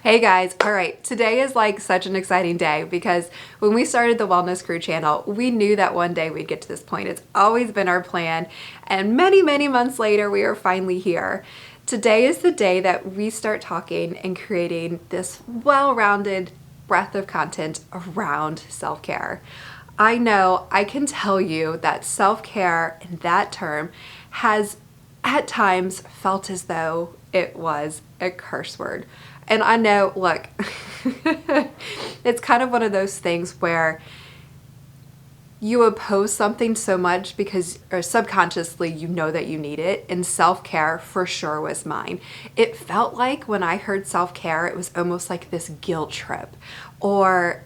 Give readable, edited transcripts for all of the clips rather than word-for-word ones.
Hey guys, all right, today is like such an exciting day because when we started the Wellness Crew channel, we knew that one day we'd get to this point. It's always been our plan, and many months later, we are finally here. Today is the day that we start talking and creating this well-rounded breadth of content around self-care. I know I can tell you that self-care in that term has at times felt as though it was a curse word. And I know, look, it's kind of one of those things where you oppose something so much because, or subconsciously, you know that you need it. And self-care for sure was mine. It felt like when I heard self-care, it was almost like this guilt trip or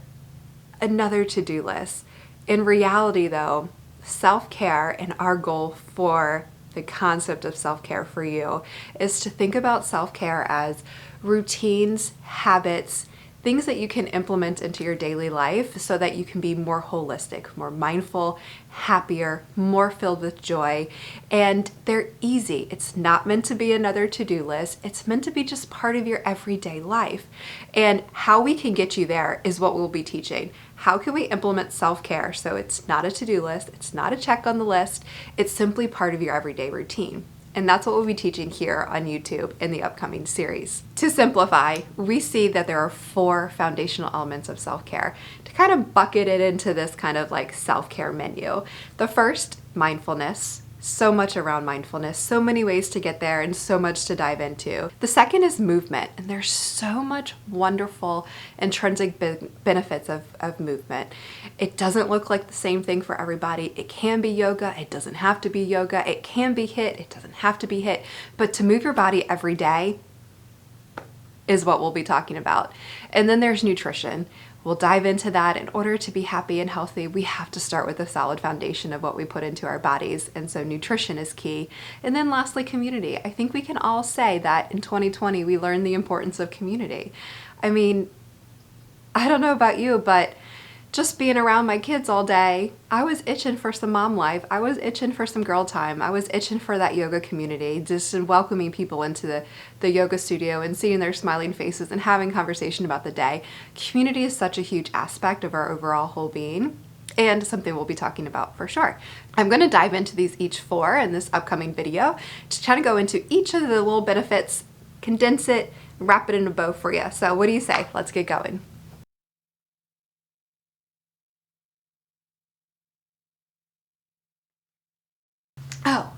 another to-do list. In reality, though, self-care and our goal for the concept of self-care for you is to think about self-care as routines, habits, things that you can implement into your daily life so that you can be more holistic, more mindful, happier, more filled with joy. And they're easy. It's not meant to be another to-do list. It's meant to be just part of your everyday life. And how we can get you there is what we'll be teaching. How can we implement self-care so it's not a to-do list, it's not a check on the list, it's simply part of your everyday routine. And that's what we'll be teaching here on YouTube in the upcoming series. To simplify, we see that there are 4 foundational elements of self-care to kind of bucket it into this kind of like self-care menu. The first, mindfulness. So much around mindfulness, so many ways to get there and so much to dive into. The second is movement, and there's so much wonderful intrinsic benefits of movement. It doesn't look like the same thing for everybody. It can be yoga, it doesn't have to be yoga. It can be HIIT, it doesn't have to be HIIT. But to move your body every day is what we'll be talking about. And then there's nutrition. We'll dive into that. In order to be happy and healthy, we have to start with a solid foundation of what we put into our bodies. And so nutrition is key. And then lastly, community. I think we can all say that in 2020, we learned the importance of community. I mean, I don't know about you, but just being around my kids all day, I was itching for some mom life. I was itching for some girl time. I was itching for that yoga community, just welcoming people into the yoga studio and seeing their smiling faces and having conversation about the day. Community is such a huge aspect of our overall whole being and something we'll be talking about for sure. I'm going to dive into these each 4 in this upcoming video to try to go into each of the little benefits, condense it, wrap it in a bow for you. So what do you say? Let's get going. Oh,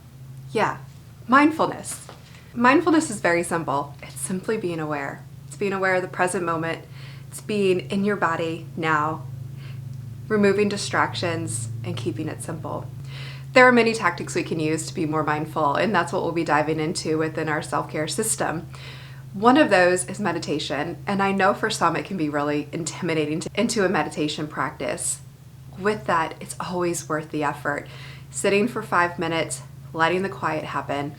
yeah, mindfulness. Mindfulness is very simple. It's simply being aware. It's being aware of the present moment. It's being in your body now, removing distractions and keeping it simple. There are many tactics we can use to be more mindful, and that's what we'll be diving into within our self-care system. One of those is meditation, and I know for some it can be really intimidating into a meditation practice. With that, it's always worth the effort. Sitting for 5 minutes, letting the quiet happen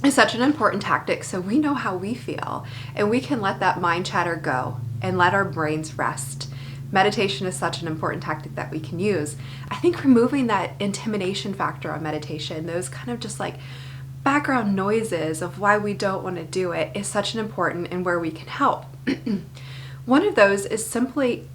is such an important tactic so we know how we feel and we can let that mind chatter go and let our brains rest. Meditation is such an important tactic that we can use. I think removing that intimidation factor on meditation, those kind of just like background noises of why we don't want to do it, is such an important and where we can help. One of those is simply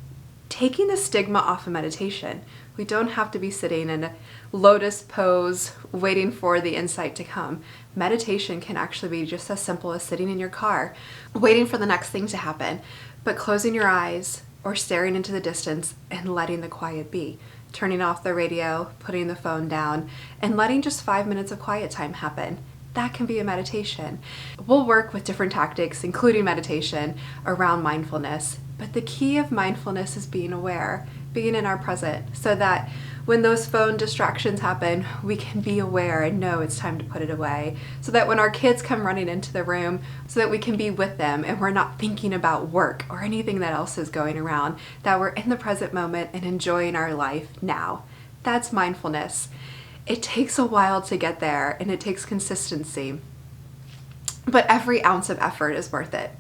taking the stigma off of meditation. We don't have to be sitting in a lotus pose waiting for the insight to come. Meditation can actually be just as simple as sitting in your car, waiting for the next thing to happen, but closing your eyes or staring into the distance and letting the quiet be. Turning off the radio, putting the phone down, and letting just 5 minutes of quiet time happen. That can be a meditation. We'll work with different tactics, including meditation, around mindfulness. But the key of mindfulness is being aware, being in our present, so that when those phone distractions happen, we can be aware and know it's time to put it away. So that when our kids come running into the room, so that we can be with them and we're not thinking about work or anything that else is going around, that we're in the present moment and enjoying our life now. That's mindfulness. It takes a while to get there and it takes consistency, but every ounce of effort is worth it.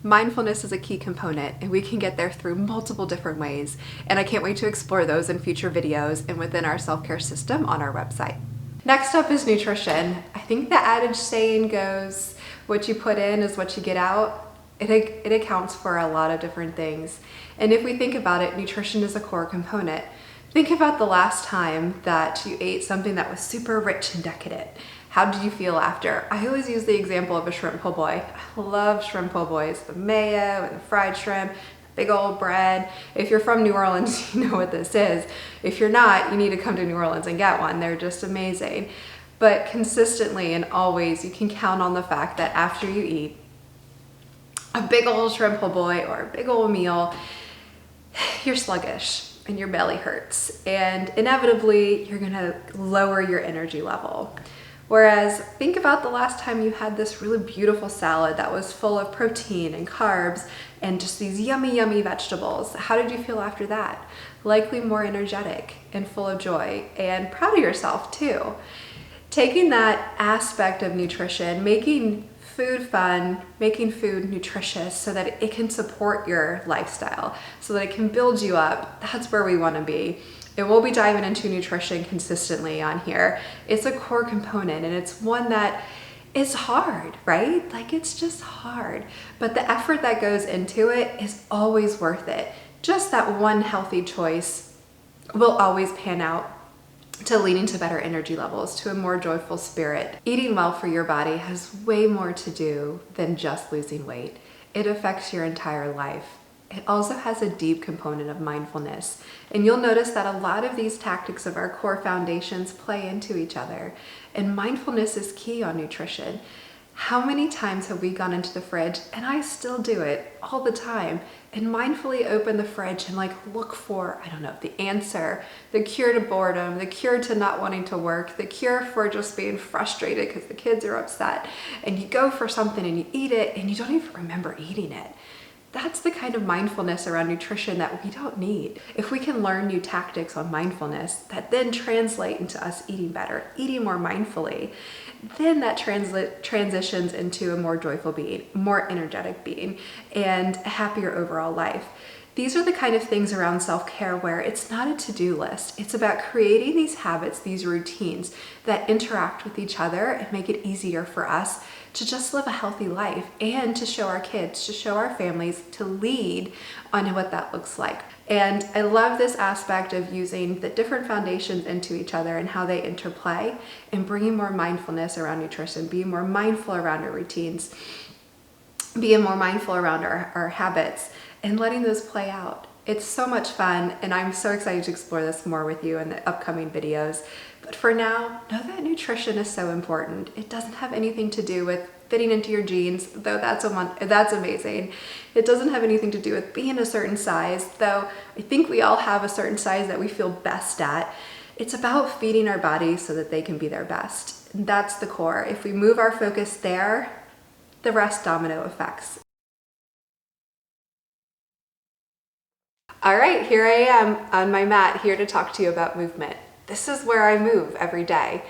Mindfulness is a key component and we can get there through multiple different ways, and I can't wait to explore those in future videos and within our self-care system on our website. Next up is nutrition. I think the adage saying goes, what you put in is what you get out. It accounts for a lot of different things. And if we think about it, nutrition is a core component. Think about the last time that you ate something that was super rich and decadent. How did you feel after? I always use the example of a shrimp po' boy. I love shrimp po' boys, the mayo and the fried shrimp, big old bread. If you're from New Orleans, you know what this is. If you're not, you need to come to New Orleans and get one. They're just amazing. But consistently and always, you can count on the fact that after you eat a big old shrimp po' boy or a big old meal, you're sluggish and your belly hurts. And inevitably, you're gonna lower your energy level. Whereas think about the last time you had this really beautiful salad that was full of protein and carbs and just these yummy, yummy vegetables. How did you feel after that? Likely more energetic and full of joy and proud of yourself too. Taking that aspect of nutrition, making food fun, making food nutritious so that it can support your lifestyle, so that it can build you up, that's where we want to be. And we'll be diving into nutrition consistently on here. It's a core component and it's one that is hard, right? Like it's just hard, but the effort that goes into it is always worth it. Just that one healthy choice will always pan out to leading to better energy levels, to a more joyful spirit. Eating well for your body has way more to do than just losing weight. It affects your entire life. It also has a deep component of mindfulness. And you'll notice that a lot of these tactics of our core foundations play into each other. And mindfulness is key on nutrition. How many times have we gone into the fridge, and I still do it all the time, and mindfully open the fridge and like look for, I don't know, the answer, the cure to boredom, the cure to not wanting to work, the cure for just being frustrated because the kids are upset. And you go for something and you eat it and you don't even remember eating it. That's the kind of mindfulness around nutrition that we don't need. If we can learn new tactics on mindfulness that then translate into us eating better, eating more mindfully, then that transitions into a more joyful being, more energetic being, and a happier overall life. These are the kind of things around self-care where it's not a to-do list. It's about creating these habits, these routines that interact with each other and make it easier for us to just live a healthy life and to show our kids, to show our families, to lead on what that looks like. And I love this aspect of using the different foundations into each other and how they interplay and bringing more mindfulness around nutrition, being more mindful around our routines, being more mindful around our habits, and letting those play out. It's so much fun, and I'm so excited to explore this more with you in the upcoming videos. But for now, know that nutrition is so important. It doesn't have anything to do with fitting into your jeans, though that's amazing. It doesn't have anything to do with being a certain size, though I think we all have a certain size that we feel best at. It's about feeding our bodies so that they can be their best. And that's the core. If we move our focus there, the rest domino effects. All right, here I am on my mat here to talk to you about movement. This is where I move every day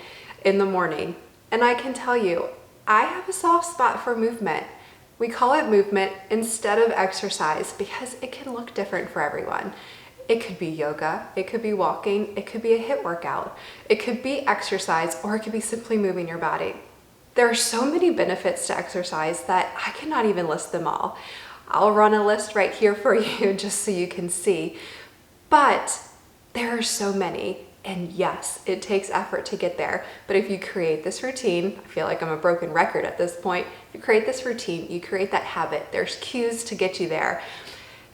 in the morning. And I can tell you, I have a soft spot for movement. We call it movement instead of exercise because it can look different for everyone. It could be yoga, it could be walking, it could be a HIIT workout, it could be exercise, or it could be simply moving your body. There are so many benefits to exercise that I cannot even list them all. I'll run a list right here for you just so you can see. But there are so many, and yes, it takes effort to get there. But if you create this routine, I feel like I'm a broken record at this point. You create this routine, you create that habit, there's cues to get you there.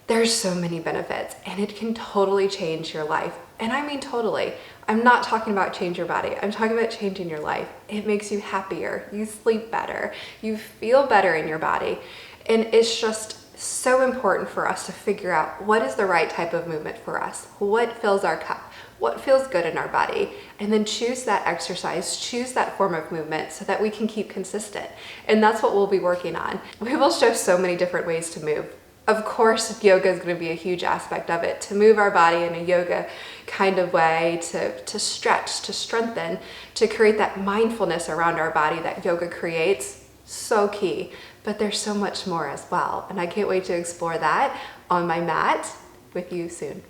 There's so many benefits, and it can totally change your life. And I mean totally. I'm not talking about change your body. I'm talking about changing your life. It makes you happier, you sleep better, you feel better in your body. And it's just so important for us to figure out what is the right type of movement for us, what fills our cup, what feels good in our body, and then choose that exercise, choose that form of movement so that we can keep consistent. And that's what we'll be working on. We will show so many different ways to move. Of course, yoga is going to be a huge aspect of it, to move our body in a yoga kind of way, to stretch, to strengthen, to create that mindfulness around our body that yoga creates. So key. But there's so much more as well. And I can't wait to explore that on my mat with you soon.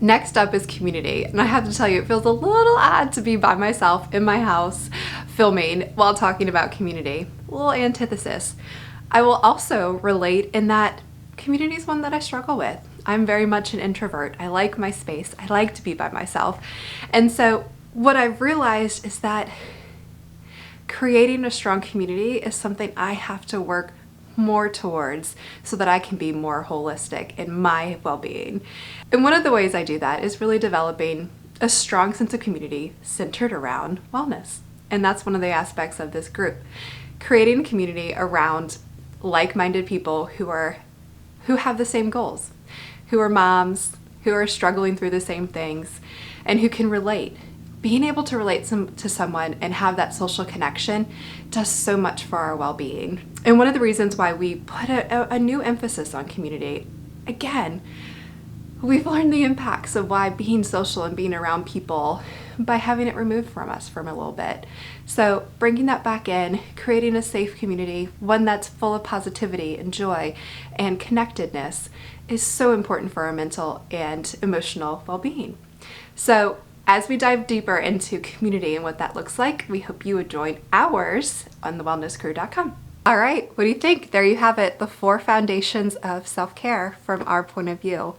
Next up is community. And I have to tell you, it feels a little odd to be by myself in my house filming while talking about community. A little antithesis. I will also relate in that community is one that I struggle with. I'm very much an introvert. I like my space. I like to be by myself. And so what I've realized is that creating a strong community is something I have to work more towards so that I can be more holistic in my well-being. And one of the ways I do that is really developing a strong sense of community centered around wellness. And that's one of the aspects of this group. Creating a community around like-minded people who have the same goals, who are moms, who are struggling through the same things, and who can relate. Being able to relate to someone and have that social connection does so much for our well-being. And one of the reasons why we put a new emphasis on community, again, we've learned the impacts of why being social and being around people by having it removed from us for a little bit. So bringing that back in, creating a safe community, one that's full of positivity and joy and connectedness is so important for our mental and emotional well-being. So as we dive deeper into community and what that looks like, we hope you would join ours on thewellnesscrew.com. All right, what do you think? There you have it, the 4 foundations of self-care from our point of view.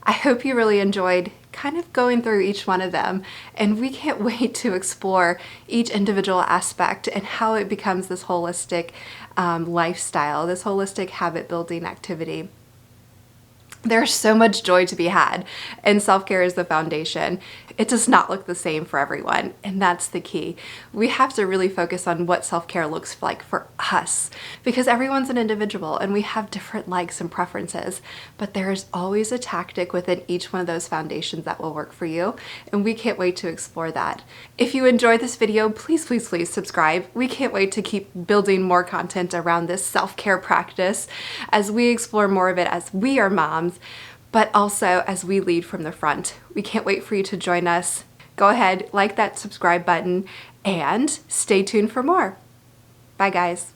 I hope you really enjoyed kind of going through each one of them, and we can't wait to explore each individual aspect and how it becomes this holistic lifestyle, this holistic habit building activity. There's so much joy to be had, and self-care is the foundation. It does not look the same for everyone, and that's the key. We have to really focus on what self-care looks like for us, because everyone's an individual and we have different likes and preferences, but there is always a tactic within each one of those foundations that will work for you, and we can't wait to explore that. If you enjoyed this video, please, please, please subscribe. We can't wait to keep building more content around this self-care practice as we explore more of it as we are moms, but also as we lead from the front. We can't wait for you to join us. Go ahead, like that subscribe button, and stay tuned for more. Bye, guys.